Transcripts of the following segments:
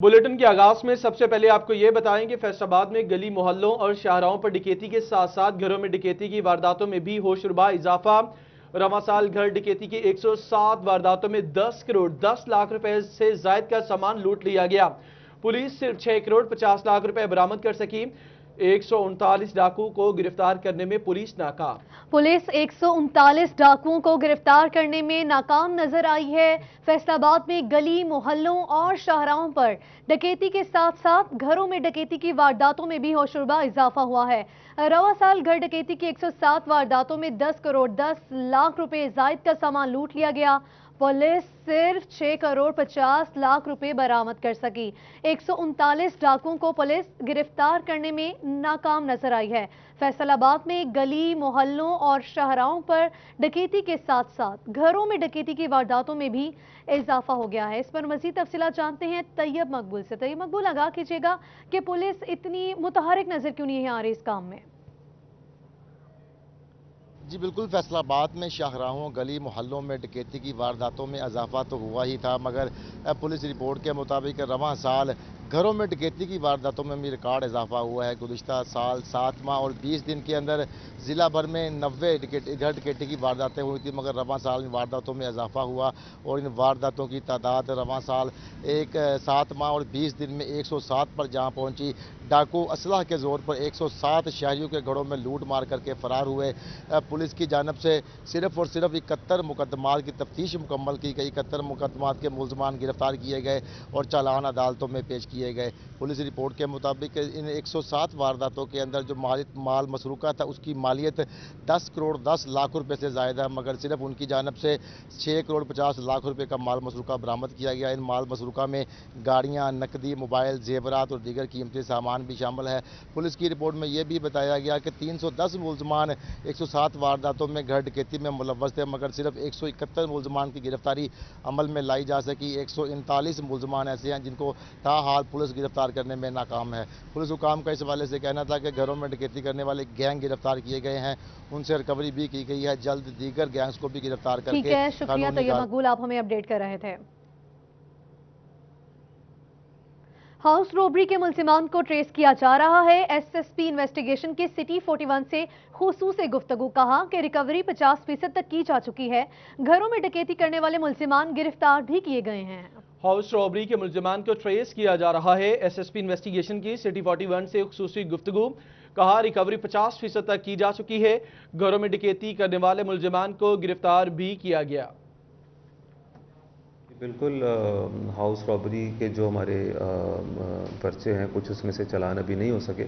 Bulletin के आगाज में सबसे पहले आपको ये बताएं कि फैसलाबाद में गली मोहल्लों और शाहराहों पर डकैती के साथ साथ घरों में डकैती की वारदातों में भी होशरुबा इजाफा। रवां साल घर डकैती की 107 वारदातों में 10 करोड़ 10 लाख रुपए से जायद का सामान लूट लिया गया। पुलिस सिर्फ 6 करोड़ 50 लाख रुपए बरामद कर सकी। 139 डाकू को गिरफ्तार करने में पुलिस नाकाम। पुलिस 139 डाकुओं को गिरफ्तार करने में नाकाम नजर आई है। फैसलाबाद में गली मोहल्लों और शाहराहों पर डकैती के साथ साथ घरों में डकैती की वारदातों में भी होशरुबा इजाफा हुआ है। रवा साल घर डकैती की 107 वारदातों में 10 करोड़ 10 लाख रुपए जायद का सामान लूट लिया गया। पुलिस सिर्फ 6 करोड़ 50 लाख रुपए बरामद कर सकी। 139 डाकुओं को पुलिस गिरफ्तार करने में नाकाम नजर आई है। फैसलाबाद में गली मोहल्लों और शाहराहों पर डकैती के साथ साथ घरों में डकैती की वारदातों में भी इजाफा हो गया है। इस पर मजीद तफसीलात जानते हैं तैयब मकबूल से। तैयब मकबूल, आगाह कीजिएगा कि पुलिस इतनी मुतहरिक नजर क्यों नहीं आ रही इस काम में? जी बिल्कुल, फैसलाबाद में शाहराहों गली मोहल्लों में डकैती की वारदातों में इजाफा तो हुआ ही था, मगर पुलिस रिपोर्ट के मुताबिक रवां साल घरों में डकैती की वारदातों में भी रिकॉर्ड इजाफा हुआ है। गुज़िश्ता साल 7 माह और 20 दिन के अंदर ज़िला भर में 90 घर डकैती की वारदातें हुई थी, मगर रवां साल इन वारदातों में इजाफा हुआ और इन वारदातों की तादाद रवां साल 7 माह और 20 दिन में 107 पर जहाँ पहुँची। डाकू असलाह के जोर पर 107 शहरियों के घरों में लूट मार करके फरार हुए। पुलिस की जानब से सिर्फ और सिर्फ 71 मुकदमात की तफ्तीश मुकम्मल की गई। 71 मुकदमात के मुलजमान गिरफ्तार किए गए और चालान अदालतों में पेश किए गए। पुलिस रिपोर्ट के मुताबिक इन 107 वारदातों के अंदर जो माल मसरूका था उसकी मालियत 10 करोड़ 10 लाख रुपए से ज़्यादा है, मगर सिर्फ उनकी जानब से 6 करोड़ 50 लाख रुपए का माल मसरूका बरामद किया गया। इन माल मसरूका में गाड़ियाँ, नकदी, मोबाइल, जेवरात और दीगर कीमती सामान भी शामिल है। पुलिस की रिपोर्ट में यह भी बताया गया कि 310 मुलजमान 107 वारदातों में घर डकैती में मुलव्वस थे, मगर सिर्फ 171 मुलजमान की गिरफ्तारी अमल में लाई जा सकी। 139 मुलजमान ऐसे हैं जिनको ताहाल पुलिस गिरफ्तार करने में नाकाम है। पुलिस हुकाम का इस हवाले से कहना था कि घरों में डकैती करने वाले गैंग गिरफ्तार किए गए हैं, उनसे रिकवरी भी की गई है। जल्द दीगर गैंग्स को भी गिरफ्तार करके। ठीक है, शुक्रिया तैयब मकबूल, आप हमें अपडेट कर रहे थे। हाउस रॉबरी के मुलजिमान को ट्रेस किया जा रहा है। एसएसपी इन्वेस्टिगेशन के सिटी 41 से खुसूसी गुफ्तगू, कहा कि रिकवरी 50% तक की जा चुकी है। घरों में डकैती करने वाले मुलजिमान गिरफ्तार भी किए गए हैं। हाउस रॉबरी के मुलजिमान को ट्रेस किया जा रहा है। एसएसपी इन्वेस्टिगेशन की सिटी 41 से खुसूसी गुफ्तगू, कहा रिकवरी 50% तक की जा चुकी है। घरों में डकैती करने वाले मुलजिमान को गिरफ्तार भी किया गया। बिल्कुल, हाउस रॉबरी के जो हमारे पर्चे हैं कुछ उसमें से चालान अभी नहीं हो सके।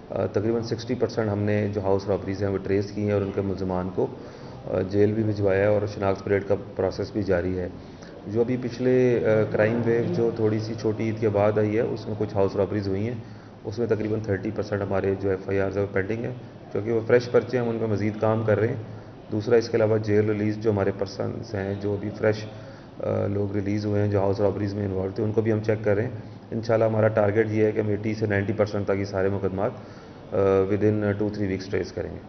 तकरीबन 60% हमने जो हाउस रॉबरीज हैं वो ट्रेस की हैं और उनके मुलजमान को जेल भी भिजवाया है और शनाख्त परेड का प्रोसेस भी जारी है। जो अभी पिछले क्राइम वेव जो थोड़ी सी छोटी ईद के बाद आई है उसमें कुछ हाउस रॉबरीज हुई हैं, उसमें तकरीबन 30% हमारे जो FIRs है वो पेंडिंग है, क्योंकि वो फ्रेश पर्चे हम उन पर मज़ीद काम कर रहे हैं। दूसरा, इसके अलावा जेल रिलीज़ जो हमारे पर्सनस हैं जो अभी फ्रेश लोग रिलीज़ हुए हैं जो हाउस रॉबरीज़ में इन्वॉल्व थे, उनको भी हम चेक कर रहे हैं। इंशाल्लाह हमारा टारगेट ये है कि हम 80 से 90% तक ये सारे मुकदमात विद इन 2-3 वीक्स ट्रेस करेंगे।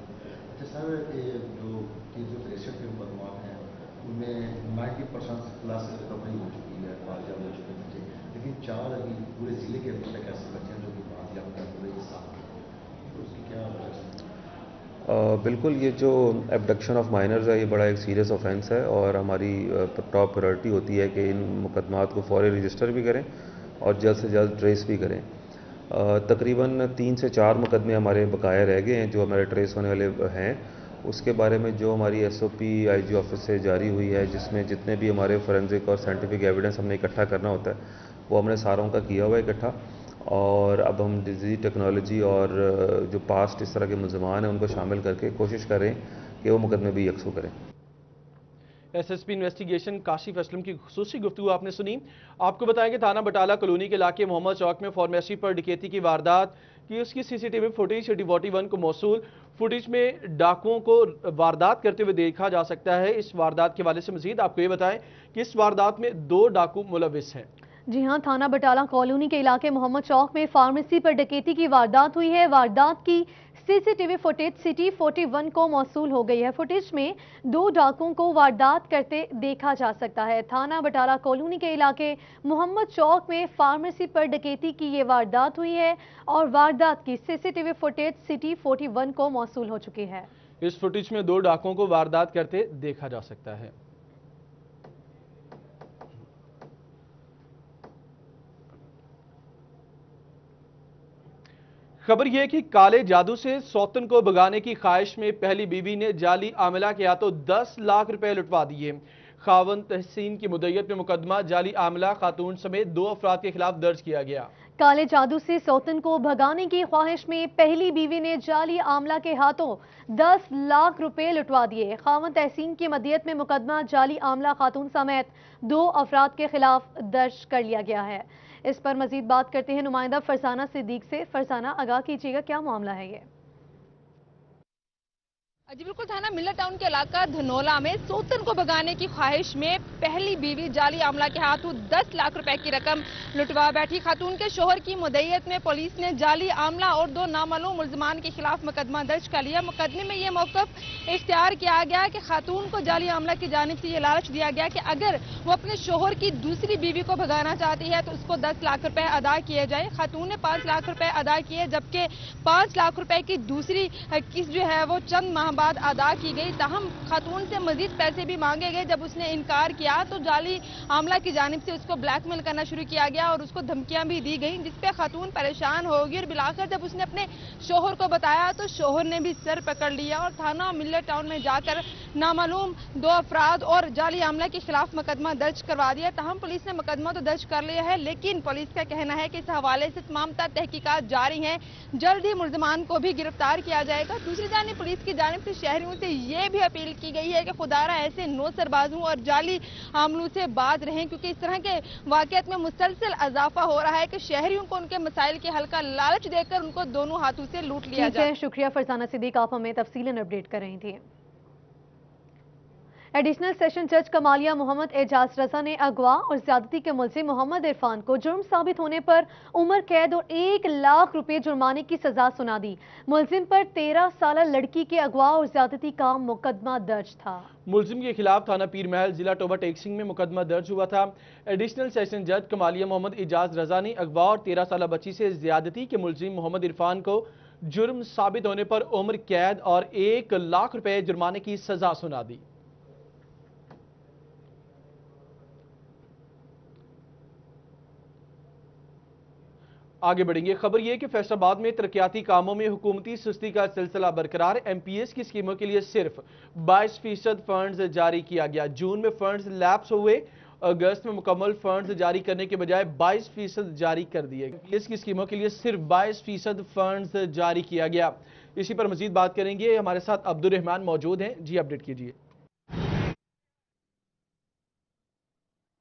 सर, जो 363 के मुकदमात हैं उनमें 90% प्लस रिकवरी हो चुकी है, बाजियाब हो चुके बच्चे, लेकिन 4 अभी पूरे ज़िले के अंदर तक ऐसे बच्चे हैं जो कि बाजियाब हैं पूरे हिसाब, तो उसकी क्या वजह है? बिल्कुल, ये जो एब्डक्शन ऑफ माइनर्स है ये बड़ा एक सीरियस ऑफेंस है और हमारी टॉप प्रायोरिटी होती है कि इन मुकदमात को फौरी रजिस्टर भी करें और जल्द से जल्द ट्रेस भी करें। तकरीबन 3 से 4 मुकदमे हमारे बकाया रह गए हैं जो हमारे ट्रेस होने वाले हैं। उसके बारे में जो हमारी SOP IG ऑफिस से जारी हुई है, जिसमें जितने भी हमारे फोरेंसिक और साइंटिफिक एविडेंस हमने इकट्ठा करना होता है वो हमने सारों का किया हुआ है इकट्ठा, और अब हम डिजीज टेक्नोलॉजी और जो पास्ट इस तरह के मुलजमान हैं उनको शामिल करके कोशिश करें कि वो मुकदमे भी यकसू करें। एसएसपी इन्वेस्टिगेशन काशिफ असलम की खुसूसी गुफ्तगू आपने सुनी। आपको बताएं कि थाना बटाला कॉलोनी के इलाके मोहम्मद चौक में फार्मेसी पर डकैती की वारदात की उसकी CCTV फुटेज सिटी 41 को मौसूल। फुटेज में डाकुओं को वारदात करते हुए देखा जा सकता है। इस वारदात के हवाले से मजीद आपको ये बताएं कि इस वारदात में 2 डाकू मुलविस हैं। जी हां, थाना बटाला कॉलोनी के इलाके मोहम्मद चौक में फार्मेसी पर डकैती की वारदात हुई है। वारदात की सीसीटीवी फुटेज सिटी 41 को मौसूल हो गई है। फुटेज में 2 डाकुओं को वारदात करते देखा जा सकता है। थाना बटाला कॉलोनी के इलाके मोहम्मद चौक में फार्मेसी पर डकैती की ये वारदात हुई है और वारदात की सीसीटीवी फुटेज सिटी 41 को मौसूल हो चुकी है। इस फुटेज में 2 डाकुओं को वारदात करते देखा जा सकता है। खबर यह कि काले जादू से सौतन को भगाने की ख्वाहिश में पहली बीवी ने जाली आमिला के हाथों 10 लाख रुपए लुटवा दिए। खावन तहसीन की मुद्दत में मुकदमा जाली आमिला खातून समेत 2 अफराद के खिलाफ दर्ज किया गया। काले जादू से सौतन को भगाने की ख्वाहिश में पहली बीवी ने जाली आमला के हाथों 10 लाख रुपए लुटवा दिए। खावन तहसीन की मदियत में मुकदमा जाली आमला खातून समेत 2 अफराद के खिलाफ दर्ज कर लिया गया है। इस पर मजीद बात करते हैं नुमाइंदा फरसाना सिद्दीक से। फरसाना, आगाह कीजिएगा, क्या मामला है ये? जी बिल्कुल, थाना मिल्लत टाउन के इलाका धनोला में सौतन को भगाने की ख्वाहिश में पहली बीवी जाली आमला के हाथों 10 लाख रुपए की रकम लुटवा बैठी। खातून के शोहर की मुद्दत में पुलिस ने जाली आमला और 2 नामालूम मुल्जमान के खिलाफ मुकदमा दर्ज कर लिया। मुकदमे में यह मौकफ इख्तियार किया गया कि खातून को जाली आमला की जानिब से यह लालच दिया गया कि अगर वो अपने शोहर की दूसरी बीवी को भगाना चाहती है तो उसको 10 लाख रुपए अदा किए जाए। खातून ने 5 लाख रुपए अदा किए, जबकि 5 लाख रुपए की दूसरी किस्त जो है वो चंद माह बाद अदा की गई। ताहम खातून से मजीद पैसे भी मांगे गए। जब उसने इनकार किया तो जाली आमला की जानिब से उसको ब्लैकमेल करना शुरू किया गया और उसको धमकियां भी दी गई, जिसपे खातून परेशान हो गई और बिलाकर जब उसने अपने शोहर को बताया तो शोहर ने भी सर पकड़ लिया और थाना मिल्लत टाउन में जाकर नामालूम 2 अफराद और जाली आमला के खिलाफ मुकदमा दर्ज करवा दिया। ताहम पुलिस ने मुकदमा तो दर्ज कर लिया है, लेकिन पुलिस का कहना है कि इस हवाले से तमाम तहकीकात जारी हैं। जल्द ही मुल्जमान को भी गिरफ्तार किया जाएगा। दूसरी जानिब पुलिस की जानिब से शहरियों से ये भी अपील की गई है कि खुदारा ऐसे नौसरबाजों और जाली आमलों से बाज रहें, क्योंकि इस तरह के वाकयात में मुसलसल इजाफा हो रहा है कि शहरियों को उनके मसाइल के हल का लालच देकर उनको दोनों हाथों से लूट लिया जाए। शुक्रिया फरसाना सिद्दीक, आप हमें तफसीलन अपडेट कर रही थी। एडिशनल सेशन जज कमालिया मोहम्मद एजाज रजा ने अगवा और ज्यादती के मुलजिम मोहम्मद इरफान को जुर्म साबित होने पर उम्र कैद और 1 लाख रुपए जुर्माने की सजा सुना दी। मुलजिम पर 13 साल लड़की के अगवा और ज्यादती का मुकदमा दर्ज था। मुलजिम के खिलाफ थाना पीर महल जिला टोबा टेक्सिंग में मुकदमा दर्ज हुआ था। एडिशनल सेशन जज कमालिया मोहम्मद एजाज रजा ने अगवा और 13 साल बच्ची से ज्यादती के मुलजिम मोहम्मद इरफान को जुर्म साबित होने पर उम्र कैद और 1 लाख रुपए जुर्माने की सजा सुना दी। आगे बढ़ेंगे। खबर यह कि फैसलाबाद में तरक्याती कामों में हुकूमती सुस्ती का सिलसिला बरकरार। एमपीएस की स्कीमों के लिए सिर्फ 22% फंड्स जारी किया गया। जून में फंड्स लैप्स हुए, अगस्त में मुकम्मल फंड्स जारी करने के बजाय 22% जारी कर दिए। एमपीएस की स्कीमों के लिए सिर्फ 22% फंड्स जारी किया गया। इसी पर मजीद बात करेंगे, हमारे साथ अब्दुल रहमान मौजूद हैं। जी, अपडेट कीजिए।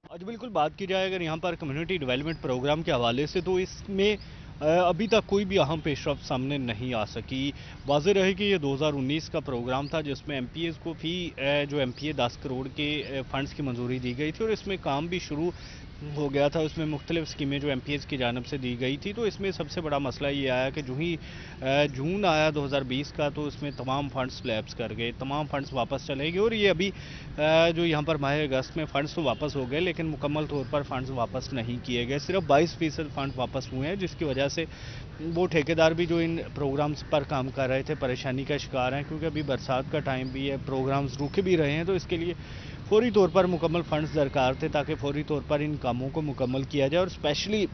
आज बिल्कुल बात की जाए अगर यहाँ पर कम्युनिटी डेवलपमेंट प्रोग्राम के हवाले से, तो इसमें अभी तक कोई भी अहम पेशरफ सामने नहीं आ सकी। वाज़ेह रहे कि ये 2019 का प्रोग्राम था जिसमें एमपीएस को भी जो एमपीए 10 करोड़ के फंड्स की मंजूरी दी गई थी और इसमें काम भी शुरू हो गया था। उसमें मुख्तलिफ स्कीमें जो एमपीएस की जानब से दी गई थी। तो इसमें सबसे बड़ा मसला ये आया कि जो ही जून आया 2020 का, तो इसमें तमाम फंड्स लैप्स कर गए, तमाम फंड्स वापस चले गए और ये अभी जो यहाँ पर माह अगस्त में फ़ंड्स तो वापस हो गए, लेकिन मुकम्मल तौर पर फ़ंड्स वापस नहीं किए गए। सिर्फ 22% फ़ंड वापस हुए हैं, जिसकी वजह से वो ठेकेदार भी जो इन प्रोग्राम्स पर काम कर रहे थे परेशानी का शिकार हैं, क्योंकि अभी बरसात का टाइम भी है, प्रोग्राम्स रुके भी रहे हैं। तो इसके लिए फौरी तौर पर मुकम्मल फंड्स दरकार थे ताकि फौरी तौर पर इन कामों को मुकम्मल किया जाए और स्पेशली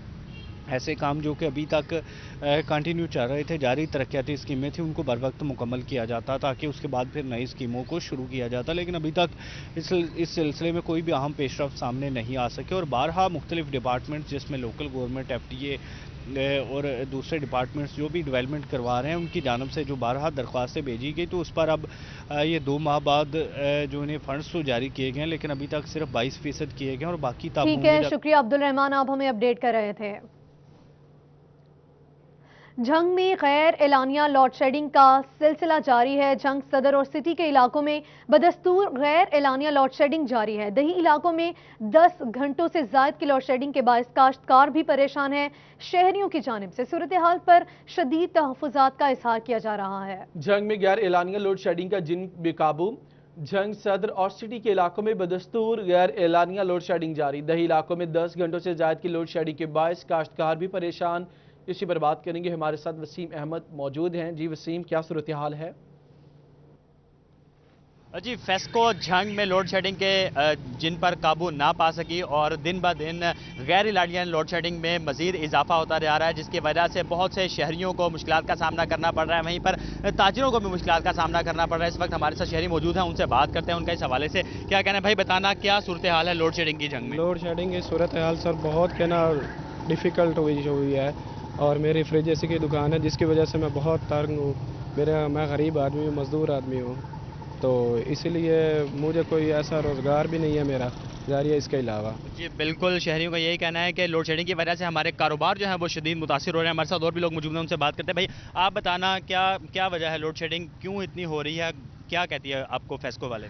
ऐसे काम जो कि अभी तक कंटिन्यू चल रहे थे, जारी तरक्याती स्कीमें थी, उनको बर वक्त मुकम्मल किया जाता ताकि उसके बाद फिर नई स्कीमों को शुरू किया जाता। लेकिन अभी तक इस सिलसिले में कोई भी अहम पेशरफ सामने नहीं आ सके और बारहा मुख्तलिफ डिपार्टमेंट जिसमें लोकल गवर्नमेंट, FTA और दूसरे डिपार्टमेंट्स जो भी डेवलपमेंट करवा रहे हैं, उनकी जानब से जो बारहा दरख्वास्तें भेजी गई, तो उस पर अब ये 2 माह बाद जो इन्हें फंड्स तो जारी किए गए हैं, लेकिन अभी तक सिर्फ 22% किए गए और बाकी ठीक है। शुक्रिया अब्दुल रहमान, आप हमें अपडेट कर रहे थे। जंग में गैर एलानिया लोड शेडिंग का सिलसिला जारी है। जंग सदर और सिटी के इलाकों में बदस्तूर गैर एलानिया लोड शेडिंग जारी है। दही इलाकों में 10 घंटों से ज्यादा की लोड शेडिंग के बायस काश्तकार भी परेशान है। शहरियों की जानिब से सूरत हाल पर शदीद तहफ़्फ़ुज़ात का इज़हार किया जा रहा है। जंग में गैर एलानिया लोड शेडिंग का जिन बेकाबू। जंग सदर और सिटी के इलाकों में बदस्तूर गैर एलानिया लोड शेडिंग जारी। दही इलाकों में 10 घंटों से ज्यादा की लोड शेडिंग के बायस काश्तकार भी परेशान। इसी पर बात करेंगे, हमारे साथ वसीम अहमद मौजूद हैं। जी वसीम, क्या सूरत हाल है? जी, फेस्को जंग में लोड शेडिंग के जिन पर काबू ना पा सकी और दिन ब दिन गैर इलानिया लोड शेडिंग में मजीद इजाफा होता जा रहा है, जिसकी वजह से बहुत से शहरियों को मुश्किलात का सामना करना पड़ रहा है। वहीं पर ताजिरों को भी मुश्किलात का सामना करना पड़ रहा है। इस वक्त हमारे साथ शहरी मौजूद हैं, उनसे बात करते हैं, उनका इस हवाले से क्या कहना है। भाई बताना, क्या सूरत हाल है लोड शेडिंग की जंग में? लोड शेडिंग की सूरत हाल सर बहुत कहना डिफ़िकल्ट हुई है और मेरी फ्रिज ऐसी की दुकान है जिसकी वजह से मैं बहुत तंग हूँ। मैं गरीब आदमी हूँ, मज़दूर आदमी हूँ, तो इसीलिए मुझे कोई ऐसा रोज़गार भी नहीं है मेरा जारी है इसके अलावा। जी बिल्कुल, शहरियों का यही कहना है कि लोड शेडिंग की वजह से हमारे कारोबार जो है वो शदीद मुतासिर हो रहे हैं। हमारे साथ और भी लोग मौजूद हैं, उनसे बात करते हैं। भाई आप बताना, क्या वजह है लोड शेडिंग क्यों इतनी हो रही है? क्या कहती है आपको फेस्को वाले?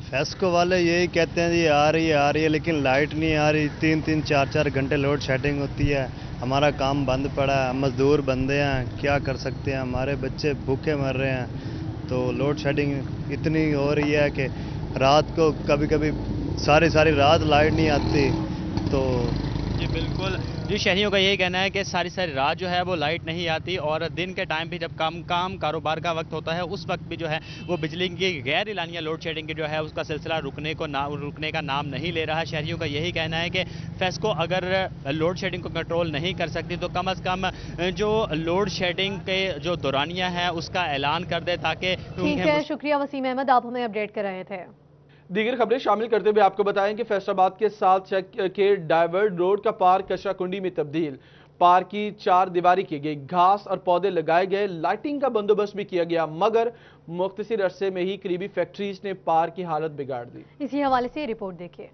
फेस्को वाले यही कहते हैं जी आ रही है लेकिन लाइट नहीं आ रही। 3-3 4-4 घंटे लोड शेडिंग होती है। हमारा काम बंद पड़ा है, मज़दूर बंदे हैं, क्या कर सकते हैं, हमारे बच्चे भूखे मर रहे हैं। तो लोड शेडिंग इतनी हो रही है कि रात को कभी कभी सारी रात लाइट नहीं आती। तो जी बिल्कुल, जी शहरियों का यही कहना है कि सारी रात जो है वो लाइट नहीं आती और दिन के टाइम भी जब काम कारोबार का वक्त होता है उस वक्त भी जो है वो बिजली की गैर इलानिया लोड शेडिंग की जो है उसका सिलसिला रुकने का नाम नहीं ले रहा है। शहरियों का यही कहना है कि फेस्को अगर लोड शेडिंग को कंट्रोल नहीं कर सकती तो कम अज़ कम जो लोड शेडिंग के जो दौरानिया है उसका ऐलान कर दे, ताकि ठीक है। शुक्रिया वसीम अहमद, आप हमें अपडेट कर रहे थे। दीगर खबरें शामिल करते हुए आपको बताएं कि फैसलाबाद के साथ चक के डाइवर्ट रोड का पार्क कचरा कुंडी में तब्दील। पार्क की 4 दीवारी की गई, घास और पौधे लगाए गए, लाइटिंग का बंदोबस्त भी किया गया, मगर मुख्तसर अरसे में ही करीबी फैक्ट्रीज ने पार्क की हालत बिगाड़ दी। इसी हवाले से रिपोर्ट देखिए।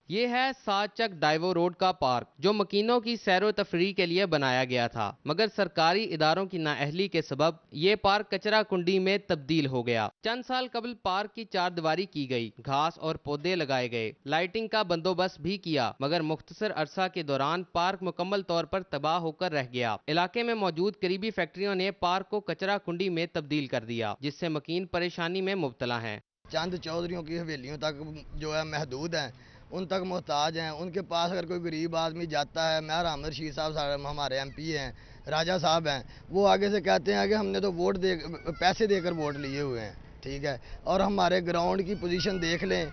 ये है साचक डाइवो रोड का पार्क, जो मकीनों की सैरो तफरी के लिए बनाया गया था, मगर सरकारी इदारों की नाअहली के सबब ये पार्क कचरा कुंडी में तब्दील हो गया। चंद साल कबल पार्क की 4 दीवारी की गई, घास और पौधे लगाए गए, लाइटिंग का बंदोबस्त भी किया, मगर मुख्तसर अरसा के दौरान पार्क मुकम्मल तौर पर तबाह होकर रह गया। इलाके में मौजूद करीबी फैक्ट्रियों ने पार्क को कचरा कुंडी में तब्दील कर दिया, जिससे मकीन परेशानी में मुब्तला हैं। चंद चौधरियों की हवेलियों तक जो है महदूद हैं, उन तक मोहताज हैं। उनके पास अगर कोई गरीब आदमी जाता है, मेहर अहमद शीर साहब हमारे MP हैं, राजा साहब हैं, वो आगे से कहते हैं कि हमने तो पैसे देकर वोट लिए हुए हैं, ठीक है, और हमारे ग्राउंड की पोजीशन देख लें।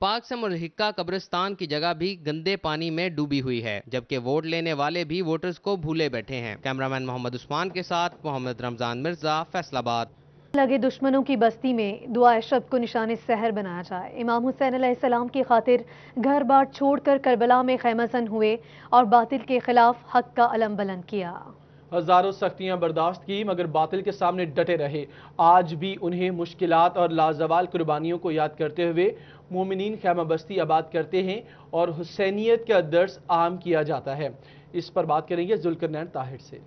पार्क से मुल्हिका कब्रिस्तान की जगह भी गंदे पानी में डूबी हुई है, जबकि वोट लेने वाले भी वोटर्स को भूले बैठे हैं। कैमरामैन मोहम्मद उस्मान के साथ मोहम्मद रमजान मिर्जा, फैसलाबाद। लगे दुश्मनों की बस्ती में दुआ शब को निशाने सहर बनाया जाए। इमाम हुसैन अलैहिस्सलाम की खातिर घर बार छोड़कर करबला में खैमजन हुए और बातिल के खिलाफ हक का अलम बुलंद किया। हजारों सख्तियां बर्दाश्त की, मगर बातिल के सामने डटे रहे। आज भी उन्हें मुश्किलात और लाजवाल कुर्बानियों को याद करते हुए मोमिनीन खैमा बस्ती आबाद करते हैं और हुसैनियत का दर्स आम किया जाता है। इस पर बात करेंगे जुल्करनैन ताहिर से।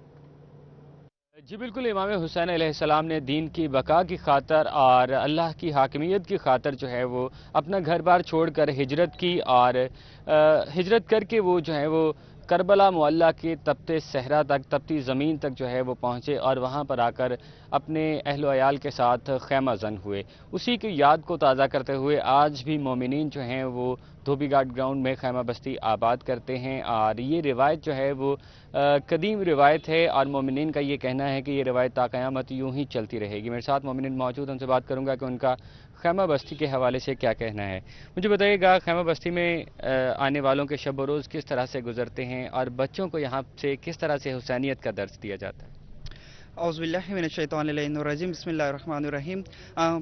जी बिल्कुल, इमाम हुसैन अलैहिस्सलाम ने दीन की बका की खातर और अल्लाह की हाकिमियत की खातर जो है वो अपना घर बार छोड़कर हिजरत की और हिजरत करके वो जो है वो करबला मुअल्ला के तपते सहरा तक, तपती ज़मीन तक जो है वो पहुँचे और वहाँ पर आकर अपने अहलो अयाल के साथ खैमा जन हुए। उसी की याद को ताज़ा करते हुए आज भी मोमिनीन जो हैं वो धोबी घाट ग्राउंड में खैमा बस्ती आबाद करते हैं और ये रिवायत जो है वो कदीम रिवायत है और मोमिनीन का ये कहना है कि ये रिवायत ता क़यामत यूँ ही चलती रहेगी। मेरे साथ मोमिनीन मौजूद, उनसे बात करूँगा कि उनका खैमा बस्ती के हवाले से क्या कहना है। मुझे बताइएगा, खैमा बस्ती में आने वालों के शब रोज़ किस तरह से गुजरते हैं और बच्चों को यहाँ से किस तरह से हुसैनियत का दर्स दिया जाता है? औज़ुबिल्लाहि मिनश्शैतानिर्रजीम, बिस्मिल्लाहिर्रहमानिर्रहीम।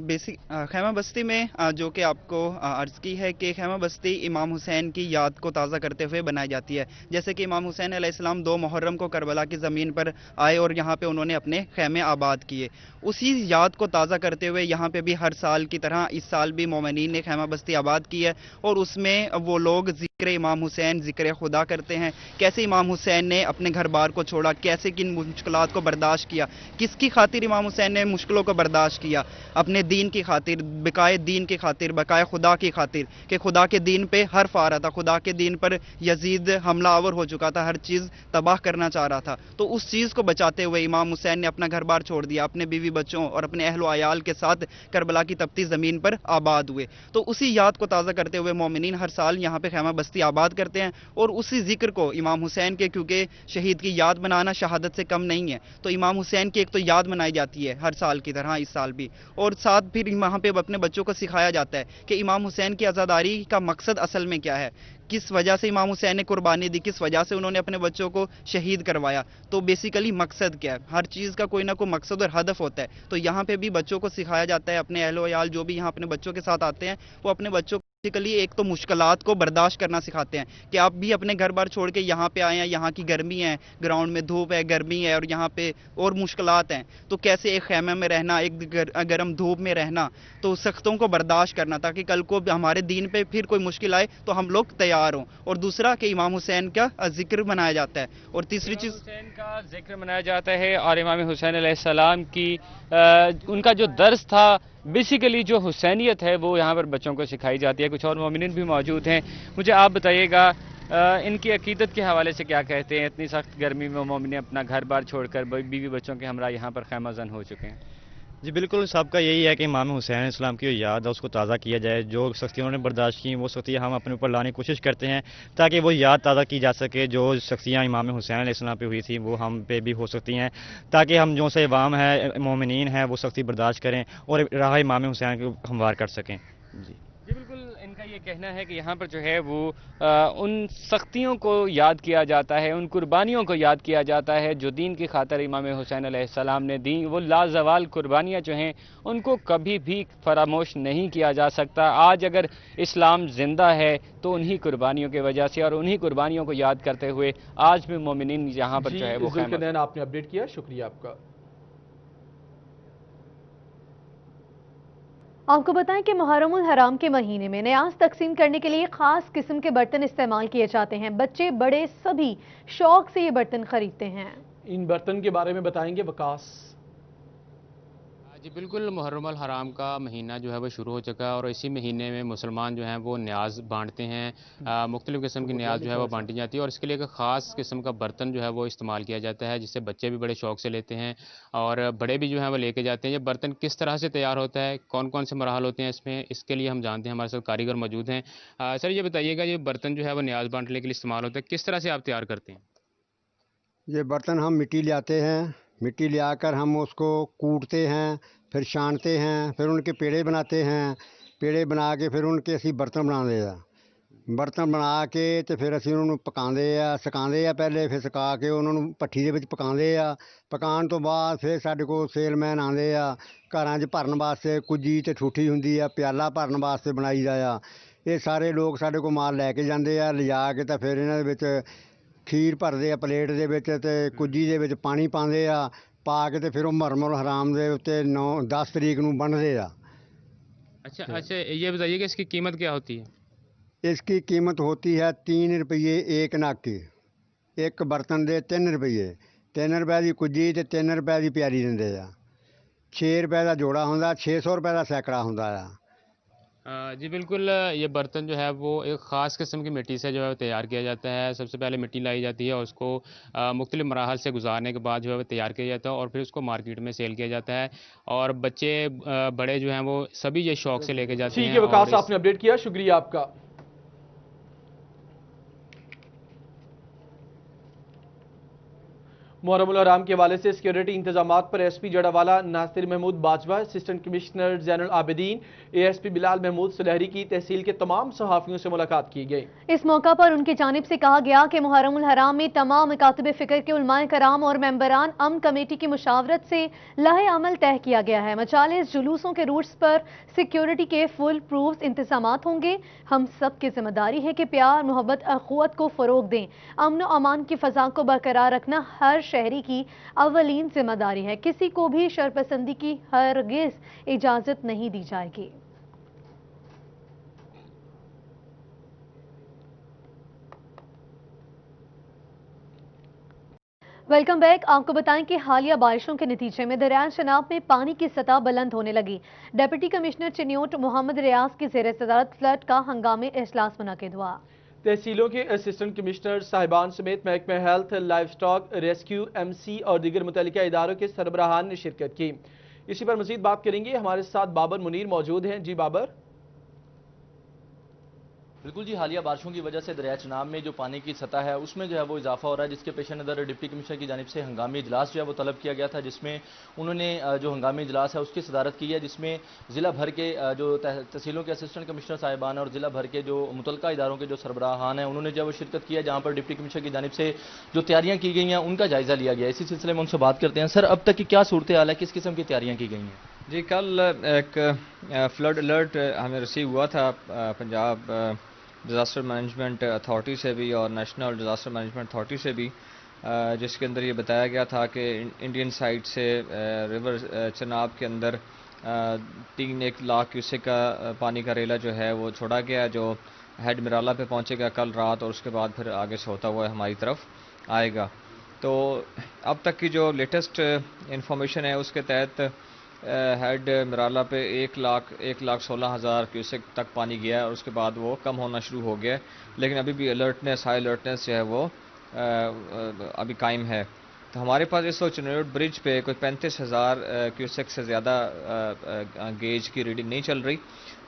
बेसिक खैमा बस्ती में जो कि आपको अर्ज़ की है कि खैमा बस्ती इमाम हुसैन की याद को ताज़ा करते हुए बनाई जाती है। जैसे कि इमाम हुसैन अलैहिस्सलाम 2 मुहर्रम को करबला की ज़मीन पर आए और यहाँ पे उन्होंने अपने खैमे आबाद किए। उसी याद को ताज़ा करते हुए यहाँ पे भी हर साल की तरह इस साल भी मोमिनीन ने खैमा बस्ती आबाद की है और उसमें वो लोग जिक्र इमाम हुसैन, जिक्र खुदा करते हैं, कैसे इमाम हुसैन ने अपने घर बार को छोड़ा, कैसे किन मुश्किलात को बर्दाश्त किया, किसकी खातिर इमाम हुसैन ने मुश्किलों को बर्दाश्त किया, अपने दीन की खातिर, बकाए दीन की खातिर, बकाए खुदा की खातिर, कि खुदा के दीन पे हर्फ आ रहा था, खुदा के दीन पर यजीद हमलावर हो चुका था, हर चीज़ तबाह करना चाह रहा था। तो उस चीज़ को बचाते हुए इमाम हुसैन ने अपना घर बार छोड़ दिया, अपने बीवी बच्चों और अपने अहलो आयाल के साथ करबला की तपती ज़मीन पर आबाद हुए। तो उसी याद को ताज़ा करते हुए मोमिनीन हर साल यहाँ पे खैमा बस्ती आबाद करते हैं और उसी जिक्र को इमाम हुसैन के, क्योंकि शहीद की याद मनाना शहादत से कम नहीं है, तो इमाम हुसैन की एक तो याद मनाई जाती है हर साल की तरह इस साल भी, और साथ फिर वहाँ पे अपने बच्चों को सिखाया जाता है कि इमाम हुसैन की आज़ादारी का मकसद असल में क्या है, किस वजह से इमाम हुसैन ने कुर्बानी दी, किस वजह से उन्होंने अपने बच्चों को शहीद करवाया। तो बेसिकली मकसद क्या है, हर चीज़ का कोई ना कोई मकसद और हदफ होता है। तो यहाँ पे भी बच्चों को सिखाया जाता है, अपने अहलो याल जो भी यहाँ अपने बच्चों के साथ आते हैं वो अपने बच्चों बेसिकली एक तो मुश्किलात को बर्दाश्त करना सिखाते हैं कि आप भी अपने घर बार छोड़ के यहाँ पे आए हैं, यहाँ की गर्मी है, ग्राउंड में धूप है, गर्मी है और यहाँ पे और मुश्किलात हैं, तो कैसे एक खैमे में रहना, एक गर्म धूप में रहना, तो सख्तों को बर्दाश्त करना ताकि कल को हमारे दीन पे फिर कोई मुश्किल आए तो हम लोग तैयार हों। और दूसरा कि इमाम हुसैन का जिक्र मनाया जाता है, और तीसरी चीज़ हुसैन का जिक्र मनाया जाता है और इमाम हुसैन अलैहिस्सलाम की उनका जो दर्स था, बेसिकली जो हुसैनियत है वो यहाँ पर बच्चों को सिखाई जाती है। कुछ और मोमिनीन भी मौजूद हैं, मुझे आप बताइएगा इनकी अकीदत के हवाले से क्या कहते हैं। इतनी सख्त गर्मी में मोमिनीन अपना घर बार छोड़कर बीवी बच्चों के हमरा यहाँ पर खैमाजन हो चुके हैं। जी बिल्कुल, सबका यही है कि इमाम हुसैन इस्लाम की जो याद है उसको ताज़ा किया जाए। जो शख्सियतों ने बर्दाश्त की वो शख्सियत हम अपने ऊपर लाने की कोशिश करते हैं ताकि वो याद ताज़ा की जा सके। जो शख्सियाँ इमाम हुसैन इस्लाम पे हुई थी वो हम पे भी हो सकती हैं, ताकि हम जो से अवाम है, मोमिनीन है, वो सख्ती बर्दाश्त करें और राह इमाम हुसैन को हमवार कर सकें। जी बिल्कुल, इनका ये कहना है कि यहाँ पर जो है वो उन सख्तियों को याद किया जाता है, उन कुर्बानियों को याद किया जाता है जो दीन की खातर इमाम हुसैन अलैहिस्सलाम ने दी। वो लाजवाल कुर्बानियाँ जो हैं उनको कभी भी फरामोश नहीं किया जा सकता। आज अगर इस्लाम ज़िंदा है तो उन्हीं कुर्बानियों की वजह से और उन्हीं कुर्बानियों को याद करते हुए आज भी मोमिनीन यहाँ पर जो है वो आपने अपडेट किया, शुक्रिया आपका। आपको बताएं कि मुहर्रमुल हराम के महीने में न्याज तकसीम करने के लिए खास किस्म के बर्तन इस्तेमाल किए जाते हैं। बच्चे बड़े सभी शौक से ये बर्तन खरीदते हैं। इन बर्तन के बारे में बताएंगे वकास। जी बिल्कुल, मुहर्रमुल हराम का महीना जो है वो शुरू हो चुका है और इसी महीने में मुसलमान जो हैं वो न्याज बांटते हैं। मुख्तलिफ़ किस्म की न्याज जो है वो बांटी जाती है और इसके लिए एक ख़ास किस्म का बर्तन जो है वो इस्तेमाल किया जाता है, जिससे बच्चे भी बड़े शौक़ से लेते हैं और बड़े भी जो हैं वो लेके जाते हैं। ये बर्तन किस तरह से तैयार होता है, कौन कौन से मराहल होते हैं इसमें, इसके लिए हम जानते हैं। हमारे साथ कारीगर मौजूद हैं। सर ये बताइएगा, ये बर्तन जो है वो न्याज बांटने के लिए इस्तेमाल होता है, किस तरह से आप तैयार करते हैं? ये बर्तन हम मिट्टी ले आते हैं, मिट्टी ले आकर हम उसको कूटते हैं, फिर छानते हैं, फिर उनके पेड़े बनाते हैं, पेड़े बना के फिर उनके असी बर्तन बनाते हैं। बर्तन बना के तो फिर असी उन्होंने पकाते हैं, सुकाते हैं पहले, फिर सुका के उन्होंने भट्ठी दे विच पकाते हैं। पकाने तो बाद फिर साडे कोल सेलमैन आते हैं घरां 'च भरन वास्ते। कुजी ते ठूठी हुंदी है, प्याला भरन वास्ते बनाईदा आ। ये सारे लोग साडे कोल माल लैके जाते हैं, लिजा के तो फिर इन्हां दे विच खीर भरते हैं प्लेट दे विच ते कुजी दे विच पानी पाते हैं, पा के तो फिर मुहर्रमुल हराम दे उत्ते 9-10 तरीक नूं बन्नदे आ। अच्छा, ये बताइए कि इसकी कीमत क्या होती है? इसकी कीमत होती है 3 रुपये एक नग की। एक बर्तन दे 3 रुपये, 3 रुपए की कुजी ते 3 रुपए की प्याली दिंदे आ। 6 रुपए का जोड़ा हुंदा, 600 रुपए का सैकड़ा हुंदा आ। जी बिल्कुल, ये बर्तन जो है वो एक ख़ास किस्म की मिट्टी से जो है तैयार किया जाता है। सबसे पहले मिट्टी लाई जाती है और उसको मुख्तलिफ़ मराहल से गुजारने के बाद जो है वो तैयार किया जाता है और फिर उसको मार्केट में सेल किया जाता है और बच्चे बड़े जो हैं वो सभी ये शौक़ से लेके जाते हैं। ठीक है वकास, आपने अपडेट किया, शुक्रिया आपका। मुहर्रमुल हराम के हवाले से सिक्योरिटी इंतजामात पर SP Jaranwala Nasir Mahmood Bajwa, assistant commissioner Zainul Abideen, ASP Bilal Mahmood Sulehri की तहसील के तमाम सहाफ़ियों से मुलाकात की गई। इस मौका पर उनकी जानिब से कहा गया कि मुहर्रमुल हराम में तमाम मकातब फ़िक्र के उलमाए कराम और मेंबरान अमन कमेटी की मुशावरत से लाहे अमल तय किया गया है। मचालिस जुलूसों के रूट्स पर सिक्योरिटी के फुल प्रूफ इंतजामात होंगे। हम सब की जिम्मेदारी है कि प्यार, मोहब्बत, अखुवत को फ़रोग दें। अमन और अमान की फ़ज़ा को बरकरार रखना हर शहरी की अवलीन जिम्मेदारी है। किसी को भी शरपसंदी की हरगिज़ इजाज़त नहीं दी जाएगी। Welcome back. आपको बताएं कि हालिया बारिशों के नतीजे में दरिया चनाब में पानी की सतह बुलंद होने लगी। डिप्टी कमिश्नर चिन्योट मोहम्मद रियाज की ज़ेर सदारत फ्लड का हंगामी इजलास मुनक़िद हुआ। तहसीलों के असिस्टेंट कमिश्नर साहिबान समेत महकमा health, life stock, rescue, MC और दीगर मुतल्लिका इदारों के सरबराहान ने शिरकत की। इसी पर मजीद बात करेंगे, हमारे साथ बाबर मुनीर मौजूद हैं। जी बाबर। बिल्कुल जी, हालिया बारिशों की वजह से दरिया चनाब में जो पानी की सतह है उसमें जो है वो इजाफा हो रहा है, जिसके पेश नज़र डिप्टी कमिश्नर की जानिब से हंगामी इजलास जो है वो तलब किया गया था, जिसमें उन्होंने जो हंगामी इजलास है उसकी सदारत की है, जिसमें ज़िला भर के जो तहसीलों के असिस्टेंट कमिश्नर साहिबान और ज़िला भर के जो मुतल्लिका इदारों के जो सरबराहान हैं उन्होंने जो है वो शिरकत की है, जहाँ पर डिप्टी कमिश्नर की जानिब से जो तैयारियाँ की गई हैं उनका जायज़ा लिया गया। इसी सिलसिले में उनसे बात करते हैं। सर, अब तक की क्या सूरत हाल है, किस किस्म की तैयारियाँ की गई हैं? जी, कल एक फ्लड अलर्ट हमें रिसीव हुआ था पंजाब डिज़ास्टर मैनेजमेंट अथॉरिटी से भी और नेशनल डिज़ास्टर मैनेजमेंट अथॉरिटी से भी, जिसके अंदर ये बताया गया था कि इंडियन साइड से रिवर चनाब के अंदर 3 लाख क्यूसेक का पानी का रेला जो है वो छोड़ा गया, जो हेड मिराला पे पहुंचेगा कल रात और उसके बाद फिर आगे से होता हुआ हमारी तरफ आएगा। तो अब तक की जो लेटेस्ट इंफॉर्मेशन है उसके तहत हेड मिराला पे 1,16,000 क्यूसेक तक पानी गया है और उसके बाद वो कम होना शुरू हो गया है, लेकिन अभी भी अलर्टनेस, हाई अलर्टनेस जो है वो अभी कायम है। तो हमारे पास इस वक्त चिन्योट ब्रिज पे कोई 35,000 क्यूसेक से ज़्यादा गेज की रीडिंग नहीं चल रही।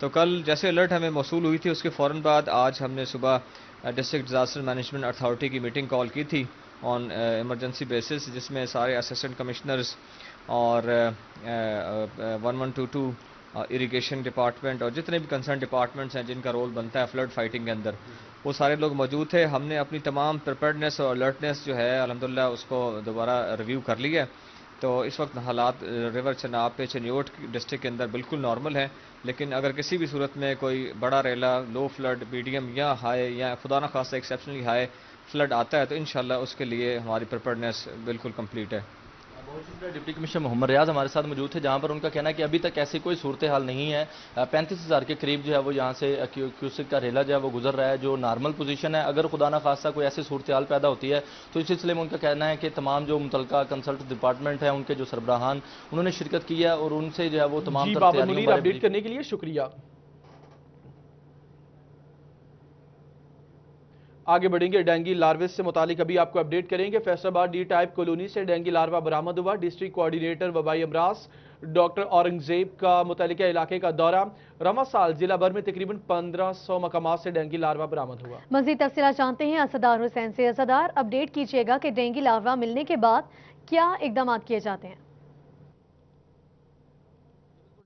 तो कल जैसे अलर्ट हमें मौसूल हुई थी उसके फ़ौरन बाद आज हमने सुबह डिस्ट्रिक्ट डिज़ास्टर मैनेजमेंट अथॉरिटी की मीटिंग कॉल की थी ऑन इमरजेंसी बेसिस, जिसमें सारे असिस्टेंट कमिश्नर्स और 1122 इरिगेशन डिपार्टमेंट और जितने भी कंसर्न डिपार्टमेंट्स हैं जिनका रोल बनता है फ्लड फाइटिंग के अंदर, वो सारे लोग मौजूद थे। हमने अपनी तमाम प्रिपेयर्डनेस और अलर्टनेस जो है अल्हम्दुलिल्लाह उसको दोबारा रिव्यू कर लिया है। तो इस वक्त हालात रिवर चनाब पे चिन्योट डिस्ट्रिक्ट के अंदर बिल्कुल नॉर्मल है, लेकिन अगर किसी भी सूरत में कोई बड़ा रेला, लो फ्लड, मीडियम या हाई या खुदा न खास्ता एक्सेप्शनली हाई फ्लड आता है तो इंशाल्लाह उसके लिए हमारी प्रिपेयर्डनेस बिल्कुल कंप्लीट है। बहुत शुक्रिया। डिप्टी कमिश्नर मोहम्मद रियाज हमारे साथ मौजूद थे, जहां पर उनका कहना है कि अभी तक ऐसी कोई सूरत हाल नहीं है। 35,000 के करीब जो है वो यहाँ से क्यूसेक का रेला जो है वो गुजर रहा है, जो नॉर्मल पोजीशन है। अगर खुदा न खास्ता कोई ऐसी सूरत हाल पैदा होती है तो इस सिलसिले में उनका कहना है कि तमाम जो मुतल्लिका कंसल्ट डिपार्टमेंट है उनके जो सरबराहान उन्होंने शिरकत की है और उनसे जो है वो तमाम अपडेट करने के लिए शुक्रिया। आगे बढ़ेंगे, डेंगू लार्वे से मुतालिक अभी आपको अपडेट करेंगे। फैसलाबाद डी टाइप कॉलोनी से डेंगू लार्वा बरामद हुआ। डिस्ट्रिक्ट कोऑर्डिनेटर वबाई अमराज डॉक्टर औरंगजेब का मुतल्लिका इलाके का दौरा। रवा साल जिला भर में तकरीबन 1500 मकामात से डेंगू लार्वा बरामद हुआ। मजीद तफसीलात जानते हैं असदार हुसैन से। असदार, अपडेट कीजिएगा कि डेंगू लार्वा मिलने के बाद क्या इकदाम किए जाते हैं?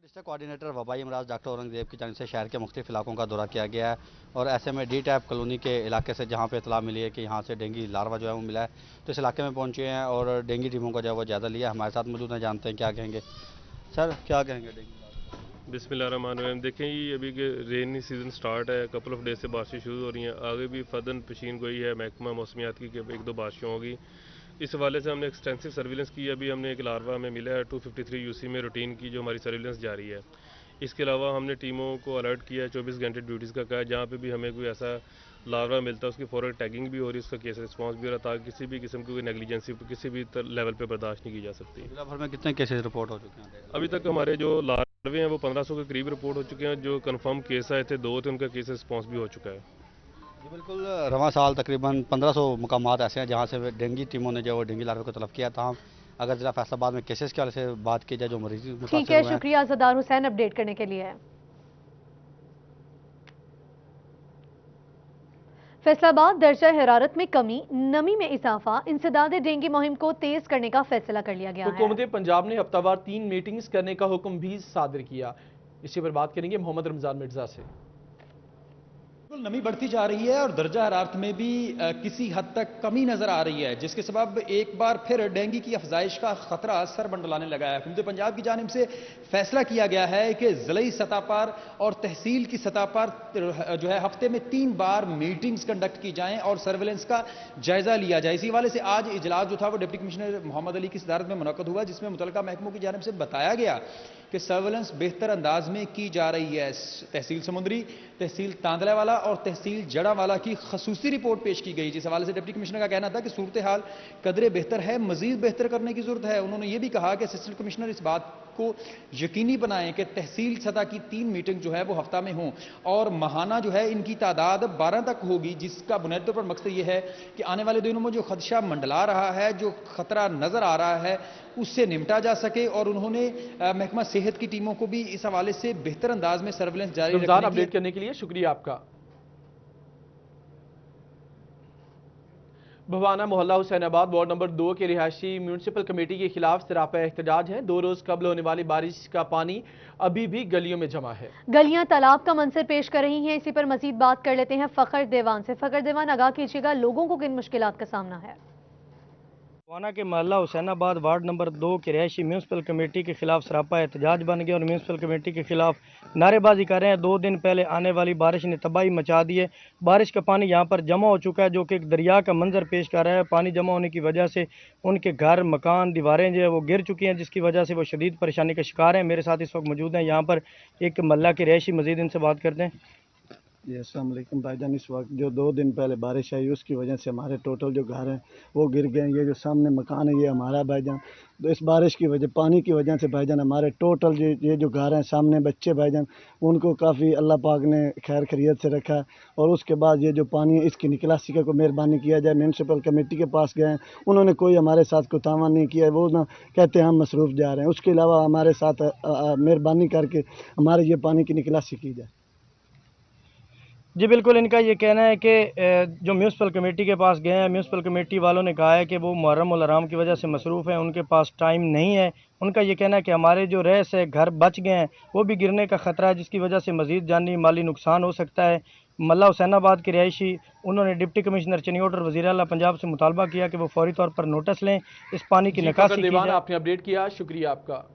डिस्ट्रिक्ट कोऑर्डिनेटर वबाई अमराज डॉक्टर औरंगजेब की जानिब से शहर के मुख्तलिफ इलाकों का दौरा किया गया है और ऐसे में डी टैप कॉलोनी के इलाके से जहाँ पे इतला मिली है कि यहाँ से डेंगू लार्वा जो है वो मिला है, तो इस इलाके में पहुँचे हैं और डेंगू टीमों का जो है वो जायजा लिया। हमारे साथ मौजूद हैं, जानते हैं क्या कहेंगे। सर, क्या कहेंगे डेंगू? बिस्मिल्लाहिर्रहमानिर्रहीम। देखें, ये अभी के रेनी सीज़न स्टार्ट है, कपल ऑफ डे से बारिशें शुरू हो रही हैं, आगे भी फदन पेशीन गोई है महकमा मौसमियात की कि 1-2 बारिशें होगी। इस हवाले से हमने एक्सटेंसिव सर्विलेंस की। अभी हमने एक लार्वा हमें मिला है 253 UC में रूटीन की, जो हमारी सर्विलेंस जारी है। इसके अलावा हमने टीमों को अलर्ट किया है, 24 घंटे ड्यूटीज़ का कहा, जहाँ पे भी हमें कोई ऐसा लार्वा मिलता है उसकी फौरन टैगिंग भी हो रही है, उसका केस रिस्पॉन्स भी हो रहा है, ताकि किसी भी किस्म की कोई नेग्लिजेंसी किसी भी लेवल पे बर्दाश्त नहीं की जा सकती। जिला भर में कितने केसेस रिपोर्ट हो चुके हैं? अभी तक हमारे जो लार्वे हैं वो 1500 के करीब रिपोर्ट हो चुके हैं। जो कन्फर्म केस आए थे 2 थे, उनका केस रिस्पॉन्स भी हो चुका है। जी बिल्कुल, रवा साल तकरीबन 1500 मुकामात ऐसे हैं जहाँ से डेंगू टीमों ने जो वो डेंगू लार्वे को तलब किया था। अगर जिला फैसलाबाद में केसेस के वाले से बात की जाए जो मरीज, ठीक है, शुक्रिया असदार हुसैन अपडेट करने के लिए। फैसलाबाद दर्जा हरारत में कमी, नमी में इजाफा, इंसदाद डेंगू मुहिम को तेज करने का फैसला कर लिया गया है। हुकूमत पंजाब ने हफ्तावार 3 मीटिंग्स करने का हुक्म भी सादिर किया। इसी पर बात करेंगे मोहम्मद रमजान मिर्जा से। नमी बढ़ती जा रही है और दर्जा हरारत में भी किसी हद तक कमी नजर आ रही है, जिसके सबब एक बार फिर डेंगू की अफजाइश का खतरा सर मंडलाने लगा है। हुकूमत पंजाब की जानिब से फैसला किया गया है कि ज़िलाई सतह पर और तहसील की सतह पर जो है हफ्ते में 3 बार मीटिंग्स कंडक्ट की जाएं और सर्वेलेंस का जायजा लिया जाए। इसी हवाले से आज इजलास जो था वो डिप्टी कमिश्नर मोहम्मद अली की सदारत में मुनक्कद हुआ, जिसमें मुतल्लिका महकमों की जानिब से बताया गया कि सर्वेलेंस बेहतर अंदाज में की जा रही है। तहसील समुंदरी, तहसील तांदलावाला और तहसील जड़ावाला की खसूसी रिपोर्ट पेश की गई, जिस हवाले से डिप्टी कमिश्नर का कहना था कि सूरत हाल कदरे बेहतर है, मजीद बेहतर करने की जरूरत है। उन्होंने ये भी कहा कि असिस्टेंट कमिश्नर इस बात को यकीनी बनाएं कि तहसील सतह की 3 मीटिंग जो है वो हफ्ता में हो और माहाना जो है इनकी तादाद 12 तक होगी, जिसका बुनियादी तौर पर मकसद ये है कि आने वाले दिनों में जो खदशा मंडला रहा है, जो खतरा नजर आ रहा है, उससे निपटा जा सके। और उन्होंने महकमा सेहत की टीमों को भी इस हवाले से बेहतर अंदाज में सर्विलेंस जारी रखने की अपडेट करने के लिए शुक्रिया आपका। भवाना मोहल्ला हुसैनाबाद वार्ड नंबर 2 के रिहायशी म्यूनिसिपल कमेटी के खिलाफ सरापा एहतजाज है। 2 रोज कबल होने वाली बारिश का पानी अभी भी गलियों में जमा है। गलियां तालाब का मंजर पेश कर रही हैं। इसी पर मजीद बात कर लेते हैं फखर देवान से। फखर देवान, आगाह कीजिएगा, लोगों को किन मुश्किलात का सामना है? भवाना के मोहल्ला हुसैनाबाद वार्ड नंबर 2 के रिहायशी म्यूनसिपल कमेटी के खिलाफ सरापा एहतजाज बन गया और म्यूनसिपल कमेटी के खिलाफ नारेबाजी कर रहे हैं। 2 दिन पहले आने वाली बारिश ने तबाही मचा दी है। बारिश का पानी यहाँ पर जमा हो चुका है, जो कि एक दरिया का मंजर पेश कर रहा है। पानी जमा होने की वजह से उनके घर, मकान, दीवारें जो है वो गिर चुकी हैं, जिसकी वजह से वो शदीद परेशानी का शिकार हैं। मेरे साथ इस वक्त मौजूद हैं यहाँ पर एक मोहल्ला के रिहायशी, मजीद इनसे बात करते हैं। जी अस्सलाम वालेकुम भाईजान। इस वक्त जो 2 दिन पहले बारिश आई उसकी वजह से हमारे टोटल जो घर हैं वो गिर गए। ये जो सामने मकान है ये हमारा भाईजान, तो इस बारिश की वजह, पानी की वजह से भाईजान हमारे टोटल ये जो घर हैं, सामने बच्चे भाईजान, उनको काफ़ी अल्लाह पाक ने खैर खैरियत से रखा है। और उसके बाद ये जो पानी है इसकी निकासी का को मेहरबानी किया जाए। म्यूनसिपल कमेटी के पास गए हैं, उन्होंने कोई हमारे साथ कोई तावन नहीं किया, वो ना कहते हैं हम मसरूफ़ जा रहे हैं। उसके अलावा हमारे साथ मेहरबानी करके हमारे ये पानी की निकासी की जाए। जी बिल्कुल, इनका ये कहना है कि जो म्यूनसिपल कमेटी के पास गए हैं, म्यूनसिपल कमेटी वालों ने कहा है कि वो मुहर्रम उल हराम की वजह से मसरूफ़ हैं, उनके पास टाइम नहीं है। उनका ये कहना है कि हमारे जो रह से घर बच गए हैं वो भी गिरने का ख़तरा है, जिसकी वजह से मज़ीद जानी माली नुकसान हो सकता है। मोहल्ला हुसैनाबाद के रिहायशी, उन्होंने डिप्टी कमिश्नर चनियोट और वज़ीर आला पंजाब से मुतालबा किया कि वो फौरी तौर पर नोटिस लें, इस पानी की निकासी की जाए। आपने अपडेट किया, शुक्रिया आपका।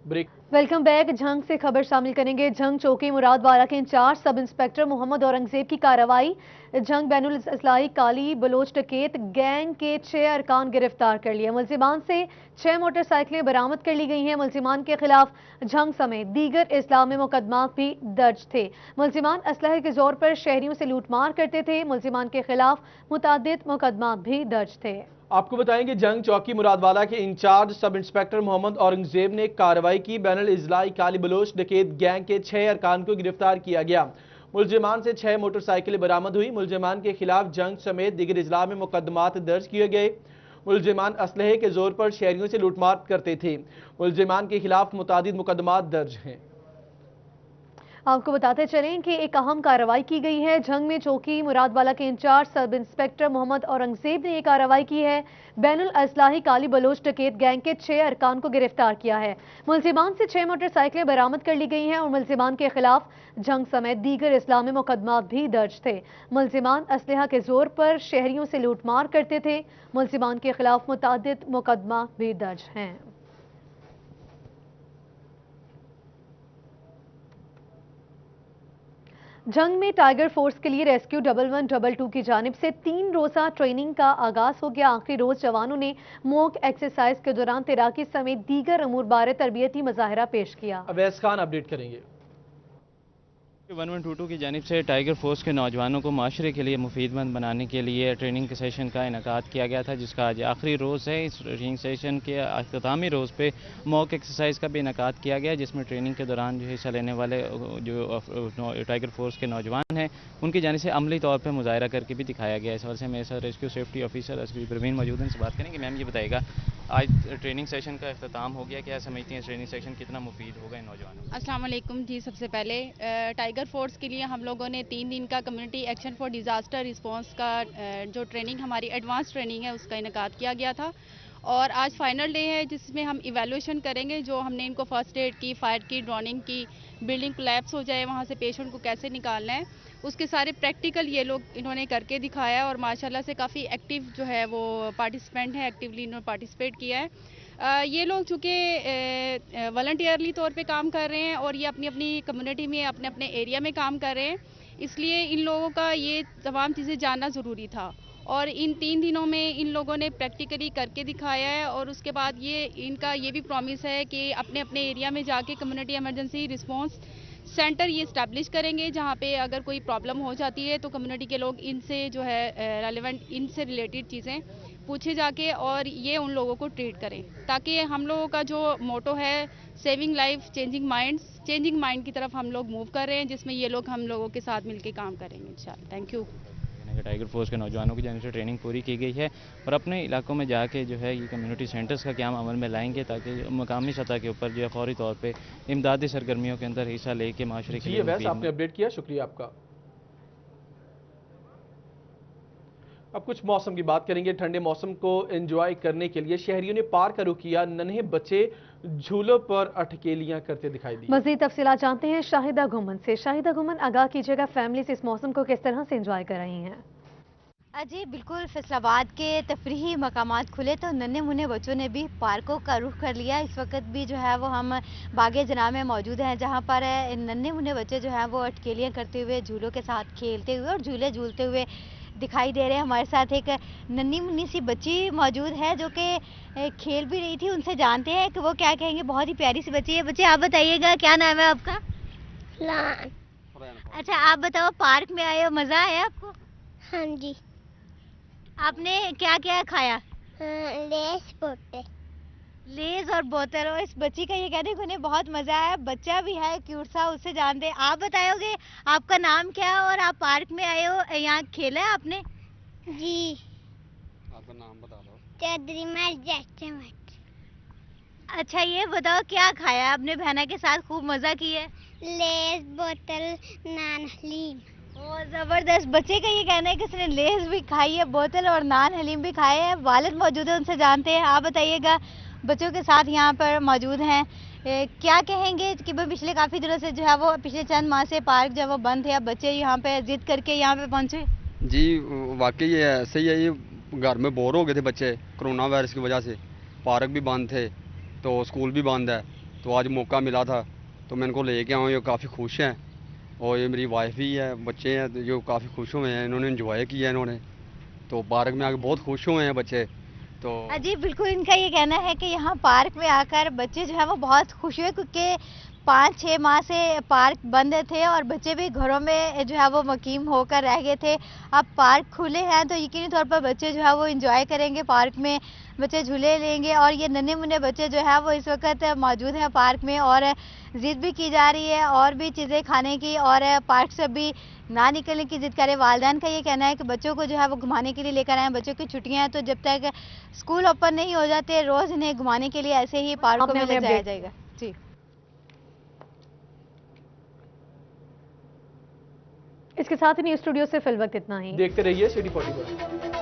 ब्रेक। Welcome back. झंग से खबर शामिल करेंगे। झंग चौकी मुरादवाला के in charge sub inspector Mohammad Aurangzeb की कार्रवाई। झंग बैनुल इस्लाही काली बलोच डकैत गैंग के 6 अरकान गिरफ्तार कर लिए। मुलजिमान से 6 मोटरसाइकिलें बरामद कर ली गई हैं। मुलजिमान के खिलाफ झंग समेत दीगर इस्लामी मुकदमा भी दर्ज थे। मुलजिमान असलहे के जोर पर शहरियों से लूटमार करते थे। मुलजिमान के खिलाफ मुतादिद मुकदमा भी दर्ज थे। आपको बताएंगे जंग चौकी मुरादवाला के in charge sub inspector Mohammad Aurangzeb ने कार्रवाई की। बैनुल इस्लाही काली बलोच डकैत गैंग के 6 अरकान को गिरफ्तार किया गया। मुलजिमान से 6 मोटरसाइकिलें बरामद हुई। मुलजिमान के खिलाफ जंग समेत दीगर इस्लामी मुकदमात दर्ज किए गए। मुलजिमान असलहे के जोर पर शहरियों से लूटमार करते थे। मुलजिमान के खिलाफ मुतादिद मुकदमात दर्ज हैं। आपको बताते चलें कि एक अहम कार्रवाई की गई है। झंग में चौकी मुरादवाला के in charge sub inspector Mohammad Aurangzeb ने यह कार्रवाई की है। बैनुल इस्लाही काली बलोच डकैत गैंग के 6 अरकान को गिरफ्तार किया है। मुलजिमान से 6 मोटरसाइकिलें बरामद कर ली गई हैं और मुलजिमान के खिलाफ झंग समेत दीगर इस्लामी मुकदमा भी दर्ज थे। मुलजिमान असलहा के जोर पर शहरियों से लूटमार करते थे। मुलजिमान के खिलाफ मुतादिद मुकदमा भी दर्ज हैं। झंग में टाइगर फोर्स के लिए रेस्क्यू 1122 की जानिब से 3 रोज़ा ट्रेनिंग का आगाज हो गया। आखिरी रोज जवानों ने मॉक एक्सरसाइज के दौरान तैराकी समेत दीगर अमूर बारे तरबियती मुजाहिरा पेश किया। अवैस खान अपडेट करेंगे। 1122 की जानिब से टाइगर फोर्स के नौजवानों को माशरे के लिए मुफीदमंद बनाने के लिए ट्रेनिंग के सेशन का इनेकाद किया गया था, जिसका आज आखिरी रोज़ है। इस ट्रेनिंग सेशन के अख्तामी रोज़ पे मॉक एक्सरसाइज का भी इनेकाद किया गया, जिसमें ट्रेनिंग के दौरान जो हिस्सा लेने वाले जो टाइगर फोर्स के नौजवान हैं उनकी जानिब से अमली तौर पर मुजाहिरा करके भी दिखाया गया। इस वजह से मेरे साथ रेस्क्यू सेफ्टी ऑफिसर असली परवीन मौजूद हैं, से बात करेंगे। मैम ये बताएगा, आज ट्रेनिंग सेशन का अख्ताम हो गया, क्या समझती हैं ट्रेनिंग सेशन कितना मुफीद होगा इन नौजवानों को? अस्सलाम वालेकुम जी। सबसे पहले टाइगर फोर्स के लिए हम लोगों ने 3 दिन का community action for disaster response का जो ट्रेनिंग हमारी एडवांस ट्रेनिंग है उसका इनेकाद किया गया था और आज फाइनल डे है, जिसमें हम इवैल्यूएशन करेंगे जो हमने इनको फर्स्ट एड की, फायर की, ड्रोनिंग की, बिल्डिंग कोलैप्स हो जाए वहाँ से पेशेंट को कैसे निकालना है, उसके सारे प्रैक्टिकल ये लोग इन्होंने करके दिखाया और माशाल्लाह से काफ़ी एक्टिव जो है वो पार्टिसिपेंट है, एक्टिवली इन्होंने पार्टिसिपेट किया है। ये लोग चूँकि वॉलंटियरली तौर पे काम कर रहे हैं और ये अपनी अपनी कम्युनिटी में अपने अपने एरिया में काम कर रहे हैं, इसलिए इन लोगों का ये तमाम चीज़ें जानना ज़रूरी था और इन 3 दिनों में इन लोगों ने प्रैक्टिकली करके दिखाया है और उसके बाद इनका ये भी प्रॉमिस है कि अपने अपने एरिया में जाके कम्युनिटी इमरजेंसी रिस्पांस सेंटर ये इस्टेब्लिश करेंगे, जहाँ पे अगर कोई प्रॉब्लम हो जाती है तो कम्युनिटी के लोग इनसे जो है रेलेवेंट इनसे रिलेटेड चीज़ें पूछे जाके और ये उन लोगों को ट्रीट करें, ताकि हम लोगों का जो मोटो है सेविंग लाइफ चेंजिंग माइंड की तरफ हम लोग मूव कर रहे हैं, जिसमें ये लोग हम लोगों के साथ मिलकर काम करेंगे इंशाल्लाह। Thank you. टाइगर फोर्स के नौजवानों की जानिब से ट्रेनिंग पूरी की गई है और अपने इलाकों में जाके जो है ये कम्युनिटी सेंटर्स का क्या अमल में लाएंगे, ताकि मकामी सतह के ऊपर जो है फौरी तौर पे इमदादी सरगर्मियों के अंदर हिस्सा लेके माशरे के लिए। वैसे आपने अपडेट किया, शुक्रिया आपका। अब कुछ मौसम की बात करेंगे। ठंडे मौसम को एंजॉय करने के लिए शहरियों ने पार्क का रुख किया। नन्हे बच्चे झूलों पर अटकेलियां करते दिखाई दी। मजीद तफसीलात जानते हैं शाहिदा घुमन से। शाहिदा घुमन, आगाह कीजिएगा, फैमिलीज इस मौसम को किस तरह से एंजॉय कर रही हैं? जी बिल्कुल, फैसलाबाद के तफरीही मकामात खुले तो नन्हे मुन्ने बच्चों ने भी पार्कों का रुख कर लिया। इस वक्त भी जो है वो हम बागे जना में मौजूद हैं, जहां पर नन्हे मुन्ने बच्चे जो हैं वो अटकेलियां करते हुए झूलों के साथ खेलते हुए और झूले झूलते हुए दिखाई दे रहे हैं। हमारे साथ एक नन्ही मुन्नी सी बच्ची मौजूद है जो कि खेल भी रही थी। उनसे जानते हैं कि वो क्या कहेंगे। बहुत ही प्यारी सी बच्ची है। बच्चे आप बताइएगा, क्या नाम है आपका? अच्छा, आप बताओ, पार्क में आए हो, मजा आया आपको? हाँ जी। आपने क्या क्या खाया? लेस और बोतल। और इस बच्ची का ये कहने को उन्हें बहुत मजा आया। बच्चा भी है क्यूट सा, उससे जानते हैं। आप बताओगे आपका नाम क्या है और आप पार्क में आए हो, यहाँ खेला है आपने? जी। आपका नाम बता दो। चौधरी मर्ज। अच्छा, ये बताओ क्या खाया आपने? बहना के साथ खूब मजा किया है? लेस, बोतल, नान हलीम। और जबरदस्त। बच्चे का ये कहना है कि उसने लेस भी खाई है, बोतल और नान हलीम भी खाए हैं। वालिद मौजूद है, उनसे जानते हैं। आप बताइएगा, बच्चों के साथ यहाँ पर मौजूद हैं, क्या कहेंगे कि भाई पिछले काफ़ी दिनों से जो है वो पिछले चंद माह से पार्क जो है वो बंद थे, अब बच्चे यहाँ पे जिद करके यहाँ पे पहुँचे? जी वाकई ये ऐसे ही है। ये घर में बोर हो गए थे बच्चे कोरोना वायरस की वजह से। पार्क भी बंद थे तो स्कूल भी बंद है, तो आज मौका मिला था तो मैं इनको लेके आऊँ। ये काफ़ी खुश हैं और ये मेरी वाइफ भी है, बच्चे हैं जो काफ़ी खुश हुए हैं। इन्होंने एंजॉय किया, इन्होंने तो पार्क में आके बहुत खुश हुए हैं बच्चे। तो जी बिल्कुल, इनका ये कहना है कि यहाँ पार्क में आकर बच्चे जो है वो बहुत खुश हुए, क्योंकि 5-6 माह से पार्क बंद थे और बच्चे भी घरों में जो है वो मुकीम होकर रह गए थे। अब पार्क खुले हैं तो यकीनी तौर पर बच्चे जो है वो एंजॉय करेंगे, पार्क में बच्चे झूले लेंगे। और ये नन्हे मुन्ने बच्चे जो है वो इस वक्त मौजूद हैं पार्क में और जिद भी की जा रही है और भी चीज़ें खाने की, और पार्क से भी ना निकलने की जिद करे। वालिदैन का ये कहना है कि बच्चों को जो है वो घुमाने के लिए लेकर आए। बच्चों की छुट्टियां हैं तो जब तक स्कूल ओपन नहीं हो जाते रोज़ इन्हें घुमाने के लिए ऐसे ही पार्कों में ले जाया जाएगा। जी, इसके साथ ही न्यूज़ स्टूडियो से फिल वक्त इतना ही। देखते रहिए सिटी 44।